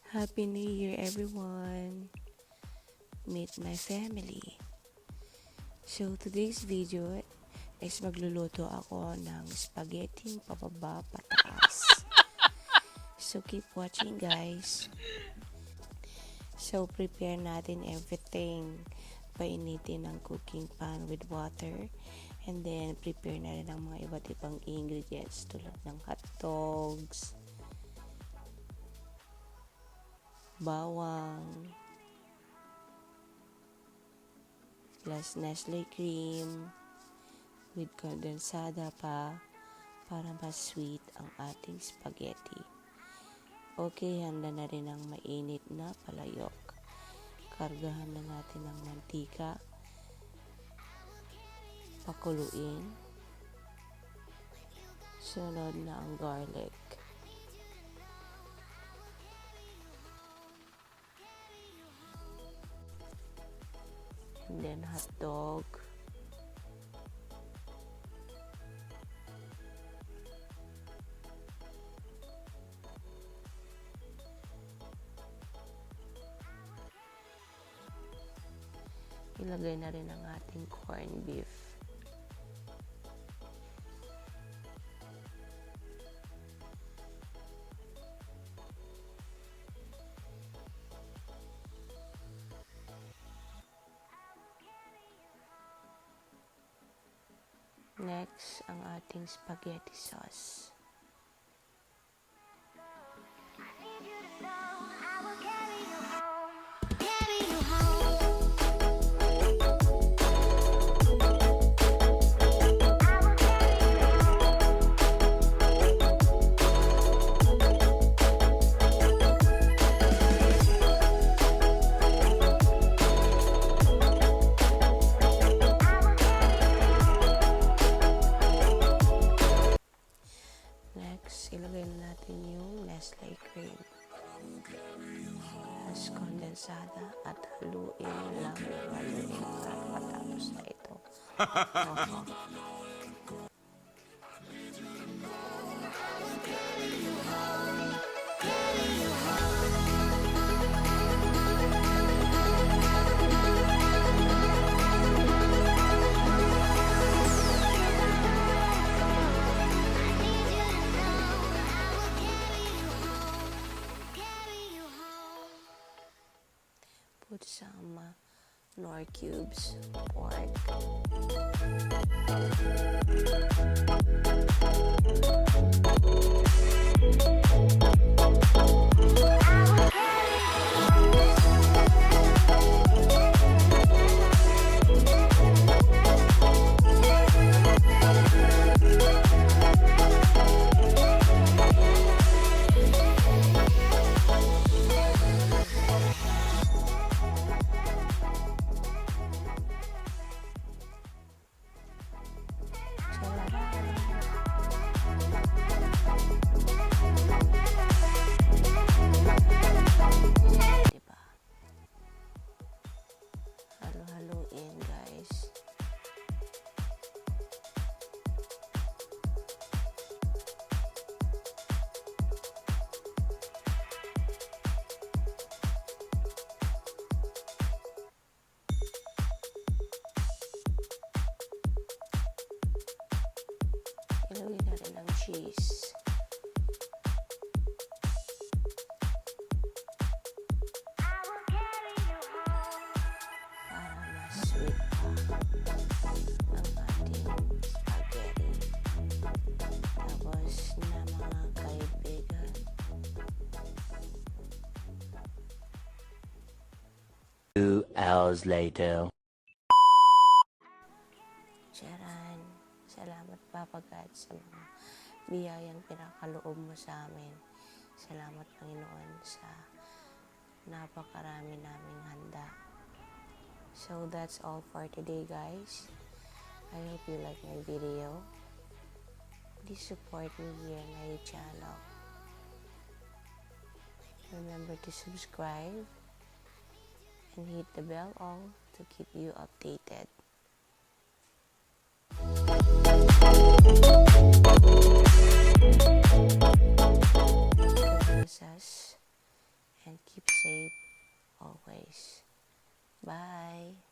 Happy New Year everyone! Meet my family. So today's video is magluluto ako ng spaghetti pababa pataas. So keep watching guys. So prepare natin everything. Painitin ang cooking pan with water. And then prepare na rin ang mga iba't ibang ingredients tulad ng hot dogs, bawang, plus Nestle cream with kondensada pa para mas sweet ang ating spaghetti. Okay, handa na rin ang mainit na palayok. Kargahan na natin ng mantika. Pakuluin. Sunod na ang garlic. And then hot dog. Ilagay na rin ang ating corned beef. Next, ang ating spaghetti sauce. Ilagay na natin yung Nestle cream. As kondensada at haluin lang. Haluin at patapos na ito. Put some Knorr cubes, pork. Halo-haloin guys. Ilagay na rin ang cheese. Hours later. Charan, salamat Papa God sa mga biyayang pinakaloob mo sa amin. Salamat Panginoon sa napakarami naming handa. So that's all for today guys. I hope you like my video. Please support me here on my channel. Remember to subscribe and hit the bell all to keep you updated. God bless us and keep safe always. Bye!